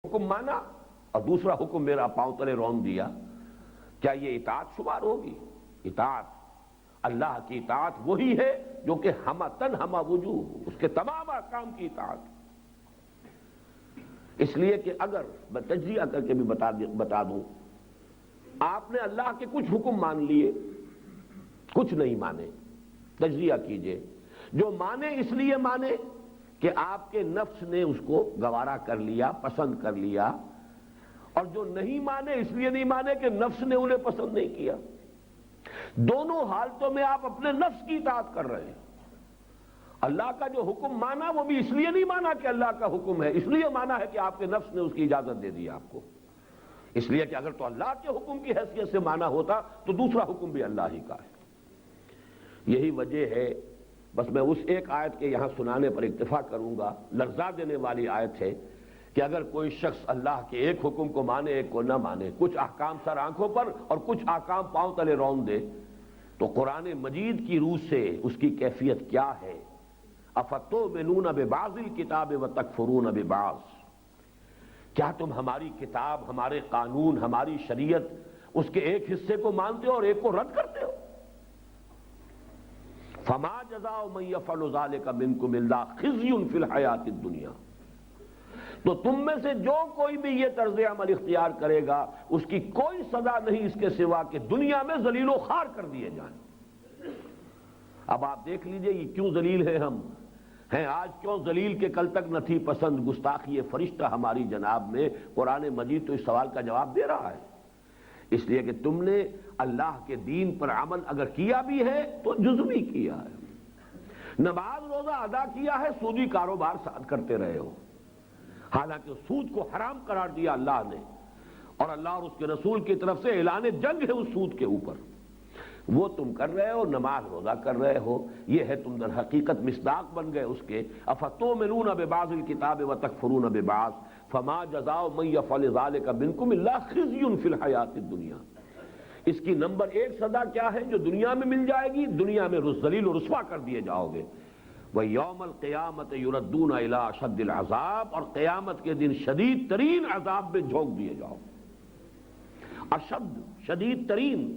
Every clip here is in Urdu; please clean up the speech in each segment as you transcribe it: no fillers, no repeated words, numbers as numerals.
حکم مانا اور دوسرا حکم میرا پاؤں تلے رون دیا، کیا یہ اطاعت شمار ہوگی؟ اطاعت اللہ کی اطاعت وہی ہے جو کہ ہمہ تن ہمہ وجوہ، اس کے تمام احکام کی اطاعت۔ اس لیے کہ اگر میں تجزیہ کر کے بھی بتا دوں، آپ نے اللہ کے کچھ حکم مان لیے، کچھ نہیں مانے، تجزیہ کیجئے۔ جو مانے اس لیے مانے کہ آپ کے نفس نے اس کو گوارا کر لیا، پسند کر لیا، اور جو نہیں مانے اس لیے نہیں مانے کہ نفس نے انہیں پسند نہیں کیا۔ دونوں حالتوں میں آپ اپنے نفس کی اطاعت کر رہے ہیں۔ اللہ کا جو حکم مانا وہ بھی اس لیے نہیں مانا کہ اللہ کا حکم ہے، اس لیے مانا ہے کہ آپ کے نفس نے اس کی اجازت دے دی آپ کو۔ اس لیے کہ اگر تو اللہ کے حکم کی حیثیت سے مانا ہوتا تو دوسرا حکم بھی اللہ ہی کا ہے۔ یہی وجہ ہے، بس میں اس ایک آیت کے یہاں سنانے پر اکتفا کروں گا، لرزا دینے والی آیت ہے کہ اگر کوئی شخص اللہ کے ایک حکم کو مانے ایک کو نہ مانے، کچھ احکام سر آنکھوں پر اور کچھ احکام پاؤں تلے رون دے، تو قرآن مجید کی روح سے اس کی کیفیت کیا ہے؟ افتؤمنون ببعض الکتاب وتکفرون ببعض، کیا تم ہماری کتاب، ہمارے قانون، ہماری شریعت، اس کے ایک حصے کو مانتے ہو اور ایک کو رد کرتے ہو؟ فما جزاء من يفعل ذلك منكم الا خزي في الحیاۃ الدنیا، تو تم میں سے جو کوئی بھی یہ طرز عمل اختیار کرے گا اس کی کوئی سزا نہیں اس کے سوا کہ دنیا میں ذلیل و خوار کر دیے جائیں۔ اب آپ دیکھ لیجئے یہ کیوں ذلیل ہم ہیں آج، کیوں ذلیل کے کل تک نہ تھی پسند گستاخی فرشتہ ہماری جناب میں؟ قرآن مجید تو اس سوال کا جواب دے رہا ہے۔ اس لیے کہ تم نے اللہ کے دین پر عمل اگر کیا بھی ہے تو جزوی کیا ہے، نماز روزہ ادا کیا ہے، سودی کاروبار ساتھ کرتے رہے ہو، حالانکہ سود کو حرام قرار دیا اللہ نے، اور اللہ اور اس کے رسول کی طرف سے اعلان جنگ ہے اس سود کے اوپر، وہ تم کر رہے ہو، نماز روزہ کر رہے ہو، یہ ہے تم در حقیقت مصداق بن گئے اس کے۔ افتؤمنون ببعض الکتاب وتکفرون ببعض فما جزاء من يفعل ذلك منكم الا خزي في الحیاۃ الدنیا۔ اس کی نمبر ایک سزا کیا ہے جو دنیا میں مل جائے گی؟ دنیا میں ذلیل و رسوا کر دیے جاؤ گے۔ وَيَوْمَ الْقِيَامَةِ يُرَدُّونَ إِلَىٰ أَشَدِّ الْعَذَابِ، اور قیامت کے دن شدید ترین عذاب میں جھونک دیے جاؤ۔ اشد، شدید ترین۔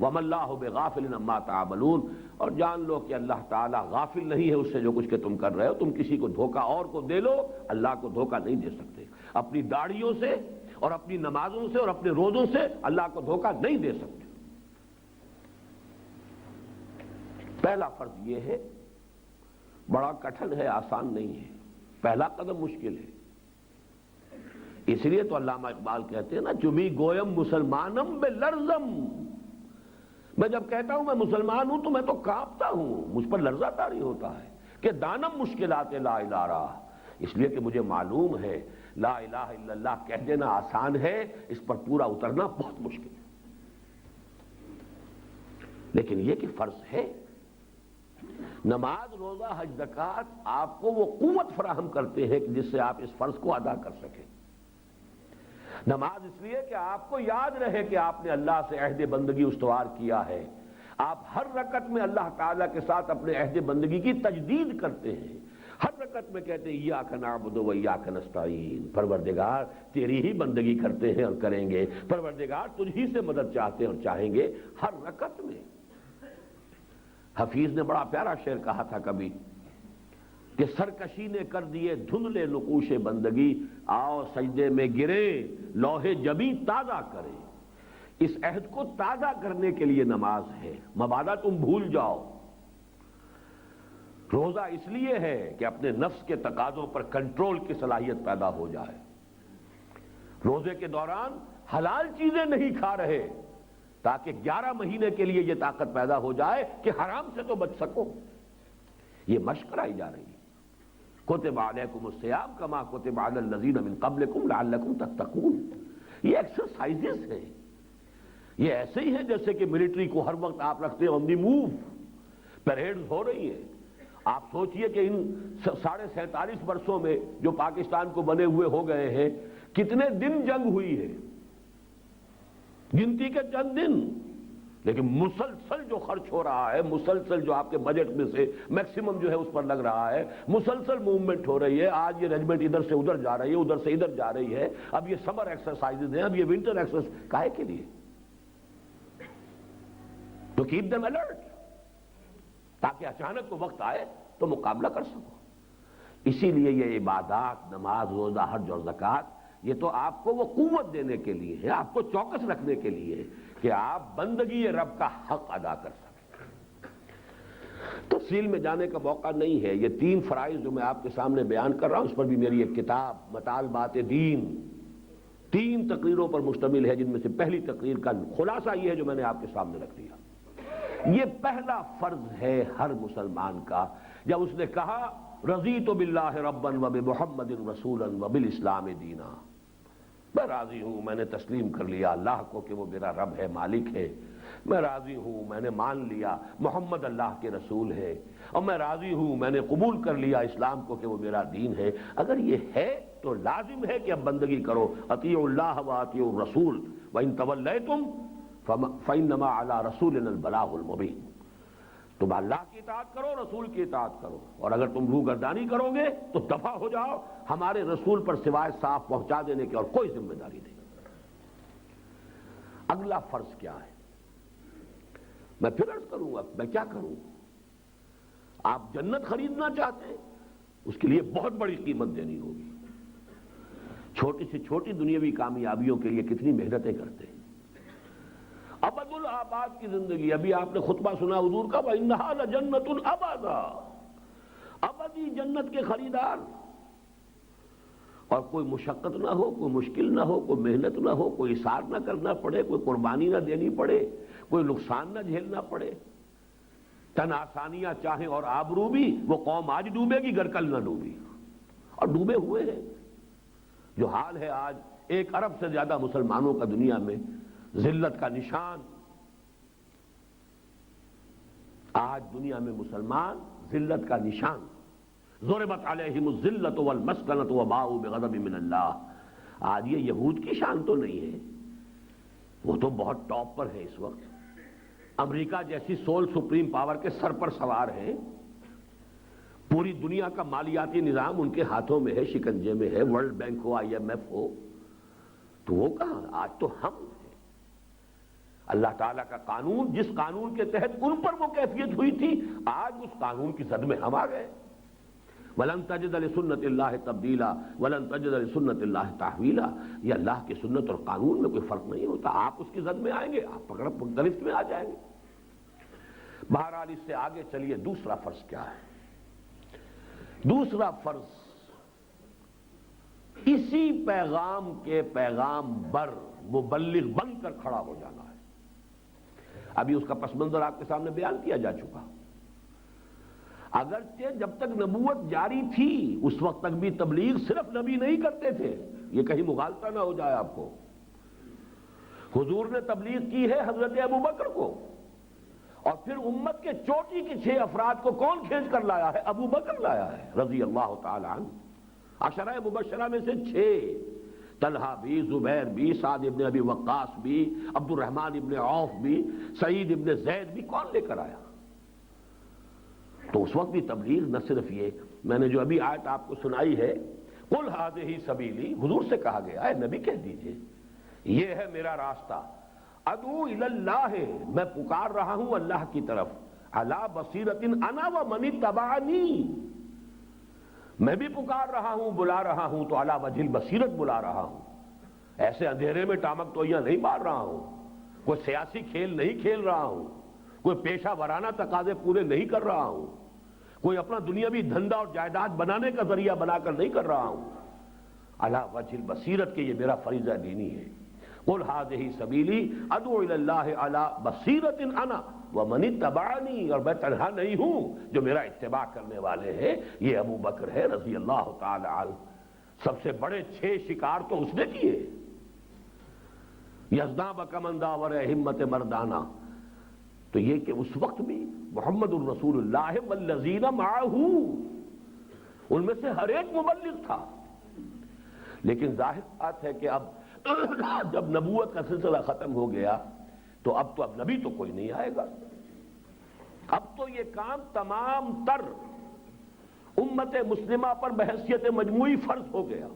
وَمَا اللَّهُ بِغَافِلٍ عَمَّا تَعْمَلُونَ، اور جان لو کہ اللہ تعالیٰ غافل نہیں ہے اس سے جو کچھ کہ تم کر رہے ہو۔ تم کسی کو دھوکہ اور کو دے لو، اللہ کو دھوکہ نہیں دے سکتے۔ اپنی داڑھیوں سے اور اپنی نمازوں سے اور اپنے روزوں سے اللہ کو دھوکہ نہیں دے سکتے۔ پہلا فرض یہ ہے، بڑا کٹھن ہے، آسان نہیں ہے، پہلا قدم مشکل ہے۔ اس لیے تو علامہ اقبال کہتے ہیں نا، چمی گویم مسلمانم بے لرزم، میں جب کہتا ہوں میں مسلمان ہوں تو میں تو کانپتا ہوں، مجھ پر لرزہ طاری ہوتا ہے کہ دانم مشکلات لا الہ، اس لیے کہ مجھے معلوم ہے لا الہ الا اللہ کہہ دینا آسان ہے، اس پر پورا اترنا بہت مشکل ہے۔ لیکن یہ کہ فرض ہے، نماز روزہ حج زکوٰۃ آپ کو وہ قوت فراہم کرتے ہیں کہ جس سے آپ اس فرض کو ادا کر سکیں۔ نماز اس لیے کہ آپ کو یاد رہے کہ آپ نے اللہ سے عہد بندگی استوار کیا ہے، آپ ہر رکعت میں اللہ تعالیٰ کے ساتھ اپنے عہد بندگی کی تجدید کرتے ہیں، ہر رکعت میں کہتے ہیں ایاک نعبد و ایاک نستعین، پروردگار تیری ہی بندگی کرتے ہیں اور کریں گے، پروردگار تجھ ہی سے مدد چاہتے ہیں اور چاہیں گے، ہر رکعت میں۔ حفیظ نے بڑا پیارا شعر کہا تھا کبھی کہ سرکشی نے کر دیے دھندلے نقوش بندگی، آؤ سجدے میں گرے لوح جبیں تازہ کرے۔ اس عہد کو تازہ کرنے کے لیے نماز ہے، مبادا تم بھول جاؤ۔ روزہ اس لیے ہے کہ اپنے نفس کے تقاضوں پر کنٹرول کی صلاحیت پیدا ہو جائے۔ روزے کے دوران حلال چیزیں نہیں کھا رہے تاکہ 11 مہینے کے لیے یہ طاقت پیدا ہو جائے کہ حرام سے تو بچ سکو۔ یہ مشق کرائی جا رہی ہے۔ کتب علیکم الصیام کما کتب علی الذین من قبلکم لعلکم تتقون، یہ ایکسرسائزز ہیں، یہ ایسے ہی ہیں جیسے کہ ملٹری کو ہر وقت آپ رکھتے ہیں آن دی موو، پیریڈز ہو رہی ہیں۔ آپ سوچئے کہ ان 47.5 برسوں میں جو پاکستان کو بنے ہوئے ہو گئے ہیں، کتنے دن جنگ ہوئی ہے، گنتی کے چند دن، لیکن مسلسل جو خرچ ہو رہا ہے، مسلسل جو آپ کے بجٹ میں سے میکسیمم جو ہے اس پر لگ رہا ہے، مسلسل موومنٹ ہو رہی ہے، آج یہ ریجمنٹ ادھر سے ادھر جا رہی ہے، ادھر سے ادھر جا رہی ہے، اب یہ سمر ایکسرسائزز ہیں، اب یہ ونٹر ایکسرسائز کاہے کے لیے؟ تو کیپ دیم الرٹ، تاکہ اچانک کو وقت آئے تو مقابلہ کر سکو۔ اسی لیے یہ عبادات، نماز، روزہ، حج اور زکوٰۃ، یہ تو آپ کو وہ قوت دینے کے لیے ہے، آپ کو چوکس رکھنے کے لیے ہے کہ آپ بندگی رب کا حق ادا کر سکیں۔ تفصیل میں جانے کا موقع نہیں ہے، یہ 3 فرائض جو میں آپ کے سامنے بیان کر رہا ہوں، اس پر بھی میری ایک کتاب مطالبات دین 3 تقریروں پر مشتمل ہے، جن میں سے پہلی تقریر کا خلاصہ یہ ہے جو میں نے آپ کے سامنے رکھ دیا۔ یہ پہلا فرض ہے ہر مسلمان کا، جب اس نے کہا رضیت باللہ ربا وبمحمد رسولا وبالاسلام دینا، میں راضی ہوں، میں نے تسلیم کر لیا اللہ کو کہ وہ میرا رب ہے، مالک ہے، میں راضی ہوں، میں نے مان لیا محمد اللہ کے رسول ہے، اور میں راضی ہوں، میں نے قبول کر لیا اسلام کو کہ وہ میرا دین ہے۔ اگر یہ ہے تو لازم ہے کہ اب بندگی کرو، اطیعوا اللہ واطیعوا الرسول وان تولیتم فانما علی رسولنا البلاغ المبین۔ تم اللہ کی اطاعت کرو، رسول کی اطاعت کرو، اور اگر تم روگردانی کرو گے تو دفع ہو جاؤ، ہمارے رسول پر سوائے صاف پہنچا دینے کی اور کوئی ذمہ داری نہیں۔ اگلا فرض کیا ہے؟ میں پھر عرض کروں گا، میں کیا کروں؟ آپ جنت خریدنا چاہتے ہیں، اس کے لیے بہت بڑی قیمت دینی ہوگی۔ چھوٹی سے چھوٹی دنیاوی کامیابیوں کے لیے کتنی محنتیں کرتے ہیں۔ ابد الآباد کی زندگی، ابھی آپ نے خطبہ سنا حضور کا، وَإِنَّهَا لَجَنَّةٌ أَبَدًا، ابدی جنت کے خریدار، اور کوئی مشقت نہ ہو، کوئی مشکل نہ ہو، کوئی محنت نہ ہو، کوئی اثار نہ کرنا پڑے، کوئی قربانی نہ دینی پڑے، کوئی نقصان نہ جھیلنا پڑے، تن آسانیاں چاہیں اور آبرو بھی، وہ قوم آج ڈوبے گی گر کل نہ ڈوبی، اور ڈوبے ہوئے ہیں۔ جو حال ہے آج 1 ارب سے زیادہ مسلمانوں کا دنیا میں ذلت کا نشان، آج دنیا میں مسلمان ذلت کا نشان، ضربت علیہم الذلۃ والمسکنۃ وباؤوا بغضب من اللہ۔ آج یہ یہود کی شان تو نہیں ہے، وہ تو بہت ٹاپ پر ہے اس وقت، امریکہ جیسی سول سپریم پاور کے سر پر سوار ہے، پوری دنیا کا مالیاتی نظام ان کے ہاتھوں میں ہے، شکنجے میں ہے، ورلڈ بینک ہو، IMF ہو، تو وہ کہاں؟ آج تو ہم ہیں۔ اللہ تعالیٰ کا قانون، جس قانون کے تحت ان پر وہ کیفیت ہوئی تھی، آج اس قانون کی زد میں ہم آ گئے۔ وَلَن تَجِدَ لِسُنَّتِ اللَّهِ تَبْدِيلًا وَلَن تَجِدَ لِسُنَّتِ اللَّهِ تَحْوِيلًا۔ یہ اللہ کی سنت اور قانون میں کوئی فرق نہیں ہوتا، آپ اس کی زد میں آئیں گے، آپ پکڑ گرفت میں آ جائیں گے۔ بہرحال اس سے آگے چلیے، دوسرا فرض کیا ہے؟ دوسرا فرض اسی پیغام کے پیغام بر مبلغ بن کر کھڑا ہو جانا ہے۔ ابھی اس کا پس منظر آپ کے سامنے بیان کیا جا چکا۔ اگرچہ جب تک نبوت جاری تھی اس وقت تک بھی تبلیغ صرف نبی نہیں کرتے تھے، یہ کہیں مغالطہ نہ ہو جائے آپ کو۔ حضور نے تبلیغ کی ہے حضرت ابوبکر کو، اور پھر امت کے چوٹی کے 6 افراد کو کون کھینچ کر لایا ہے؟ ابوبکر لایا ہے رضی اللہ تعالی عنہ۔ عشرہ مبشرہ میں سے 6، طلحہ بھی، زبیر بھی، سعد ابن ابی وقاص بھی، عبد الرحمن ابن عوف بھی، سعید ابن زید بھی، کون لے کر آیا؟ تو اس وقت بھی تبلیغ نہ صرف یہ، میں نے جو ابھی آیت آپ کو سنائی ہے، قل ھذہ سبیلی، حضور سے کہا گیا ہے نبی کہہ دیجئے یہ ہے میرا راستہ، ادعو الی اللہ، میں پکار رہا ہوں اللہ کی طرف، علی بصیرۃ انا ومن اتبعنی، میں بھی پکار رہا ہوں، بلا رہا ہوں تو علی وجہ البصیرت بلا رہا ہوں، ایسے اندھیرے میں ٹامک توئیاں نہیں مار رہا ہوں، کوئی سیاسی کھیل نہیں کھیل رہا ہوں، کوئی پیشہ ورانہ تقاضے پورے نہیں کر رہا ہوں، کوئی اپنا دنیاوی دھندا اور جائیداد بنانے کا ذریعہ بنا کر نہیں کر رہا ہوں، علی وجہ البصیرت کے یہ میرا فریضہ دینی ہے۔ قل ھذہ سبیلی ادعو الی اللہ علی بصیرۃ انا ومن اتبعنی، اور میں تنہا نہیں ہوں، جو میرا اتباع کرنے والے ہیں یہ ابو بکر ہے رضی اللہ تعالی عنہ۔ سب سے بڑے 6 شکار تو اس نے کیے، یزداں بکمن داور ہمت مردانہ۔ تو یہ کہ اس وقت بھی محمد الرسول اللہ والذین معہ، ان میں سے ہر ایک مبلغ تھا، لیکن ظاہر بات ہے کہ اب جب نبوت کا سلسلہ ختم ہو گیا، تو اب نبی تو کوئی نہیں آئے گا. اب تو یہ کام تمام تر امت مسلمہ پر بحیثیت مجموعی فرض ہو گیا.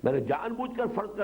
میں نے جان بوجھ کر فرض کر